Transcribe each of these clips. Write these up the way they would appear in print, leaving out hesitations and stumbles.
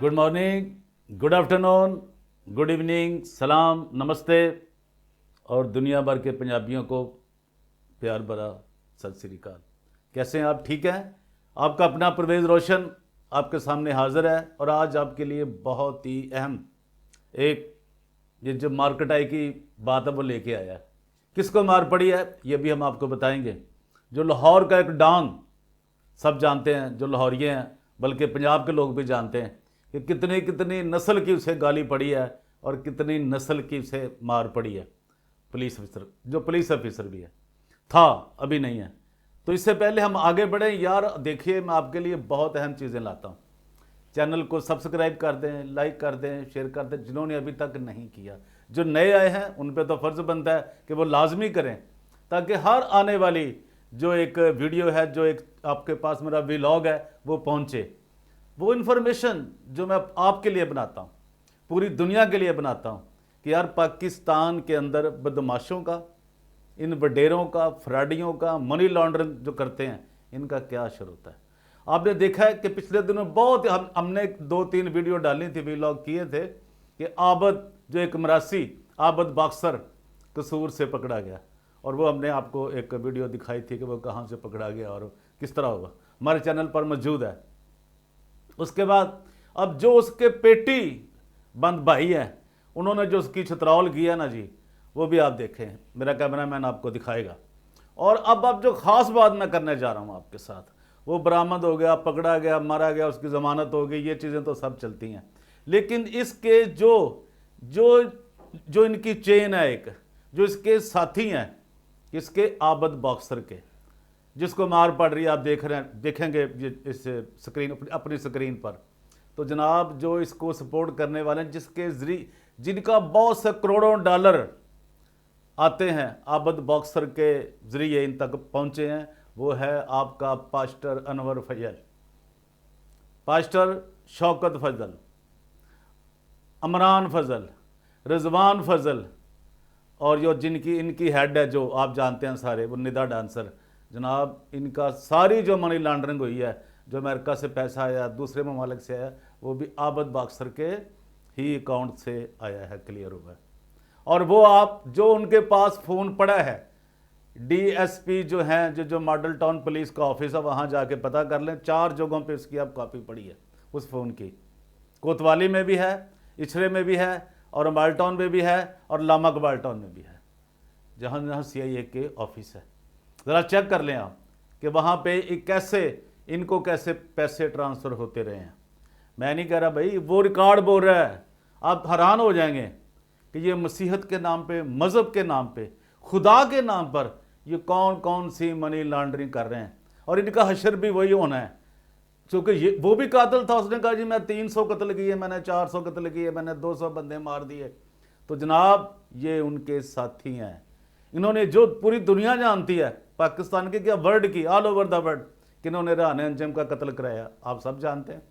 Good morning, good afternoon, good evening, सलाम, नमस्ते और दुनिया भर के पंजाबियों को प्यार भरा सत श्री अकाल। कैसे हैं आप? ठीक हैं? आपका अपना परवेज़ रोशन आपके सामने हाजिर है और आज आपके लिए बहुत ही अहम एक ये जो मार्केट आई की बात है वो लेके आया है। किसको मार पड़ी है ये भी हम आपको बताएंगे। जो लाहौर का एक डॉन सब जानते हैं, जो लाहौरिये हैं, बल्कि पंजाब के लोग भी जानते हैं कि कितनी कितनी नस्ल की उसे गाली पड़ी है और कितनी नस्ल की उसे मार पड़ी है। पुलिस ऑफिसर, जो पुलिस ऑफिसर भी है, था, अभी नहीं है। तो इससे पहले हम आगे बढ़ें यार, देखिए मैं आपके लिए बहुत अहम चीज़ें लाता हूँ। चैनल को सब्सक्राइब कर दें, लाइक कर दें, शेयर कर दें, जिन्होंने अभी तक नहीं किया। जो नए आए हैं उन पे तो फ़र्ज़ बनता है कि वो लाजमी करें, ताकि हर आने वाली जो एक वीडियो है, जो एक आपके पास मेरा व्लॉग है, वो पहुँचे। वो इन्फॉर्मेशन जो मैं आपके लिए बनाता हूँ, पूरी दुनिया के लिए बनाता हूँ कि यार पाकिस्तान के अंदर बदमाशों का, इन वडेरों का, फ्रॉडियों का, मनी लॉन्ड्रिंग जो करते हैं, इनका क्या असर होता है। आपने देखा है कि पिछले दिनों बहुत हमने 2-3 वीडियो डाली थी, व्लॉग किए थे कि आबद जो एक मरासी आबद बॉक्सर कसूर से पकड़ा गया, और वो हमने आपको एक वीडियो दिखाई थी कि वो कहाँ से पकड़ा गया और किस तरह हुआ, हमारे चैनल पर मौजूद है। उसके बाद अब जो उसके पेटी बंद भाई हैं, उन्होंने जो उसकी छतरौल किया ना जी, वो भी आप देखें, मेरा कैमरामैन आपको दिखाएगा। और अब जो ख़ास बात मैं करने जा रहा हूँ आपके साथ, वो बरामद हो गया, पकड़ा गया, मारा गया, उसकी ज़मानत हो गई, ये चीज़ें तो सब चलती हैं। लेकिन इसके जो जो जो इनकी चेन है, एक जो इसके साथी हैं, इसके आबद बॉक्सर के, जिसको मार पड़ रही है, आप देख रहे हैं, देखेंगे इस स्क्रीन, अपनी स्क्रीन पर। तो जनाब जो इसको सपोर्ट करने वाले हैं, जिसके जरिए जिनका बहुत से करोड़ों डॉलर आते हैं आबद बॉक्सर के ज़रिए इन तक पहुंचे हैं, वो है आपका पास्टर अनवर फजल, पास्टर शौकत फजल, अमरान फजल, रिजवान फजल, और जो जिनकी इनकी हेड है, जो आप जानते हैं सारे, वो निदा डांसर। जनाब इनका सारी जो मनी लॉन्ड्रिंग हुई है, जो अमेरिका से पैसा आया, दूसरे ममालिक से आया, वो भी आबद बॉक्सर के ही अकाउंट से आया है, क्लियर हुआ है। और वो आप जो उनके पास फ़ोन पड़ा है, डीएसपी जो हैं, जो मॉडल टाउन पुलिस का ऑफिस है, वहाँ जाके पता कर लें, 4 जगहों पे इसकी आप कॉपी पड़ी है उस फ़ोन की। कोतवाली में भी है, इछरे में भी है, और माल टाउन में भी है, और लामा कबाल टाउन में भी है, जहाँ जहाँ CIA के ऑफिस है। ज़रा चेक कर लें आप कि वहाँ पे कैसे इनको कैसे पैसे ट्रांसफ़र होते रहे हैं। मैं नहीं कह रहा भाई, वो रिकॉर्ड बोल रहा है। आप हैरान हो जाएंगे कि ये मसीहत के नाम पे, मज़हब के नाम पे, खुदा के नाम पर ये कौन कौन सी मनी लॉन्ड्रिंग कर रहे हैं। और इनका हशर भी वही होना है, क्योंकि ये वो भी कातिल था, उसने कहा जी मैं 300 कत्ल किए, मैंने 400 कत्ल किए, मैंने 200 बंदे मार दिए। तो जनाब ये उनके साथी हैं। इन्होंने जो पूरी दुनिया जानती है, पाकिस्तान के क्या वर्ल्ड की, ऑल ओवर द वर्ल्ड, कि इन्होंने रान अंजम का कत्ल कराया, आप सब जानते हैं।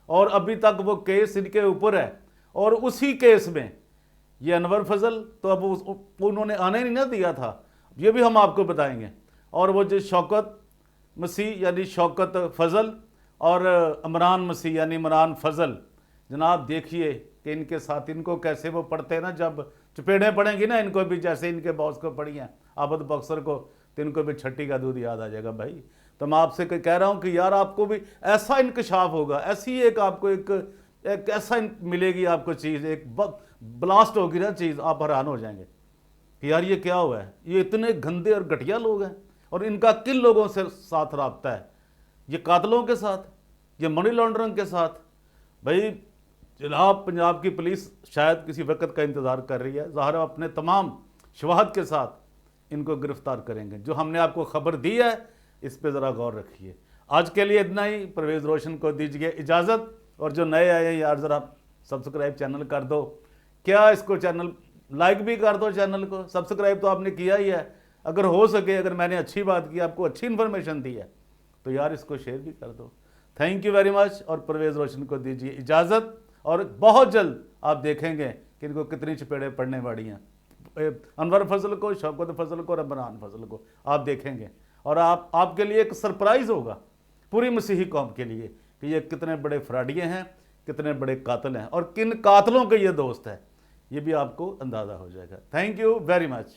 और अभी तक वो केस इनके ऊपर है, और उसी केस में ये अनवर फजल, तो अब उन्होंने आने नहीं ना दिया था, ये भी हम आपको बताएंगे। और वो जो शौकत मसीह यानी शौकत फजल, और इमरान मसीह यानी इमरान फजल, जनाब देखिए कि इनके साथ इनको कैसे वो पढ़ते हैं ना, जब चपेड़ें पड़ेंगी ना इनको भी, जैसे इनके बॉस को पड़ी हैं आबद बॉक्सर को, तो इनको भी छट्टी का दूध याद आ जाएगा भाई। तो मैं आपसे कह रहा हूँ कि यार आपको भी ऐसा इंकशाफ होगा, ऐसी एक आपको एक ऐसा मिलेगी आपको चीज़, एक ब्लास्ट होगी ना चीज़, आप हैरान हो जाएंगे कि यार ये क्या हुआ है। ये इतने गंदे और घटिया लोग हैं, और इनका किन लोगों से साथ रब्ता है, ये कातलों के साथ, ये मनी लॉन्ड्रिंग के साथ। भाई जनाब पंजाब की पुलिस शायद किसी वक्त का इंतज़ार कर रही है, ज़ाहिर अपने तमाम शवाहद के साथ इनको गिरफ्तार करेंगे। जो हमने आपको खबर दी है इस पर ज़रा गौर रखिए। आज के लिए इतना ही, परवेज़ रोशन को दीजिए इजाज़त, और जो नए आए हैं यार ज़रा सब्सक्राइब चैनल कर दो, क्या इसको चैनल लाइक भी कर दो, चैनल को सब्सक्राइब तो आपने किया ही है, अगर हो सके, अगर मैंने अच्छी बात की, आपको अच्छी इन्फॉर्मेशन दी है, तो यार इसको शेयर भी कर दो। थैंक यू वेरी मच, और परवेज़ रोशन को दीजिए इजाज़त। और बहुत जल्द आप देखेंगे कि इनको कितनी चपेड़े पड़ने वाली हैं, अनवर फजल को, शौकत फजल को और इमरान फजल को, आप देखेंगे। और आपके लिए एक सरप्राइज़ होगा पूरी मसीही कौम के लिए कि ये कितने बड़े फ्रॉडिये हैं, कितने बड़े कातिल हैं और किन कातिलों के ये दोस्त है, ये भी आपको अंदाज़ा हो जाएगा। Thank you very much.